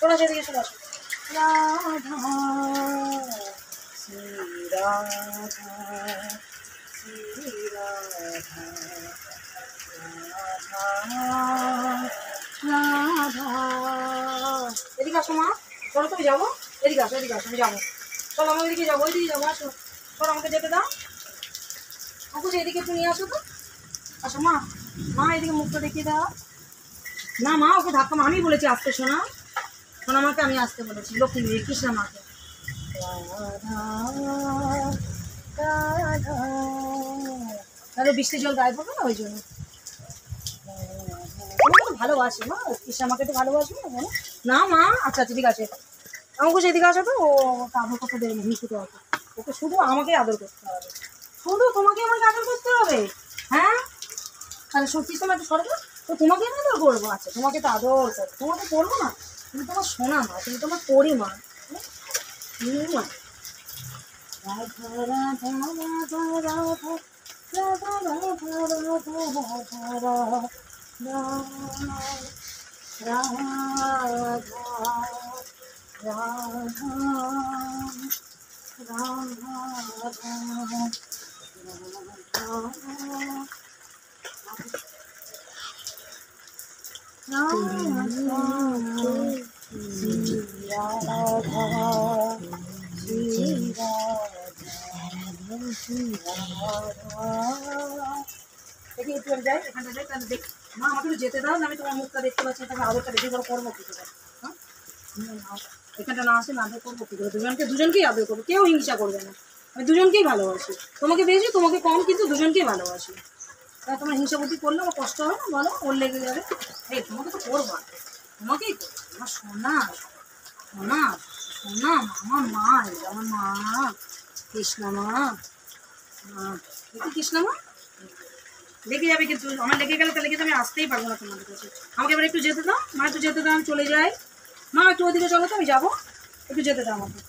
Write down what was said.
চলে আসো এদিকে, চলে আসো। রাধা শ্রী রাধা শ্রী রাধা রাধা। এদিকে আসো মা, চলো তুমি যাবো, এদিকে আসো, এদিকে আসো, আমি যাবো। চলো আমি ওইদিকে যাবো, ওইদিকে যাবো, আসো। চলো আমাকে যেতে দাও। অঙ্কুশ এদিকে একটু নিয়ে আসো তো, আসো মা। মা এদিকে মুখটা দেখিয়ে দাও। না মা, ওকে ধাক্কা মা, আমি বলেছি আসতে, শোনা শোনা মাকে আমি আসতে বলেছি, লক্ষ্মী মেয়ে কৃষ্ণা মাকে। রাধা রাধা, তাহলে বৃষ্টির জল গায়ে পড়বে না, ওই জন্য। তোমাকে তো ভালোবাসি মা, কৃষ্ণা মাকে তো ভালোবাসি না। না মা, আচ্ছা আচ্ছা ঠিক আছে। অঙ্কুশ এদিকে আসো তো, ও আদর করতে দেবে না, হিংসুতে হবে। ওকে শুধু আমাকে আদর করতে হবে, শুধু তোমাকে আমাকে আদর করতে হবে। হ্যাঁ তাহলে সত্যি সময় একটু সরবে তো, তোমাকে আমি আদর করবো। আচ্ছা তোমাকে তো আদর করবো, তোমাকে করবো না? তুমি তোমার সোনা মা, তুমি তোমার পরি মা। মা রাধা রাধা রাধা রাধা রাধা রাধা রাধা দেখি একটু আমি যাই, এখানটা যাই, তাহলে দেখ মা আমাকে একটু যেতে দাও না, আমি তোমার মুখটা দেখতে পাচ্ছি, তাহলে আদরটা বেশি করে করবো কী করে? হ্যাঁ এখানটা না আসলে আদর করবো কী করে? দুজনকেই আদর করবো, কেউ হিংসা করবে না। আমি দুজনকেই ভালোবাসি, তোমাকে বেশি তোমাকে কম, কিন্তু দুজনকেই ভালোবাসি। তাই তোমার হিংসা বুদ্ধি করলে আমার কষ্ট হয় না বলো? ওর লেগে যাবে। এই তোমাকে তো করবো, তোমাকেই করবো। আমার সোনা সোনা সোনা, আমার মা, আমার মা কৃষ্ণা মা। দেখি কৃষ্ণা মা লেগে যাবে, কিন্তু আমার লেগে গেলে তাহলে কিন্তু আমি আসতেই পারবো না তোমাদের কাছে। আমাকে এবার একটু যেতে দাও মা, একটু যেতে দাও, আমি চলে যাই। মা একটু ওদিকে চলো তো, আমি যাবো, একটু যেতে দাও আমাকে।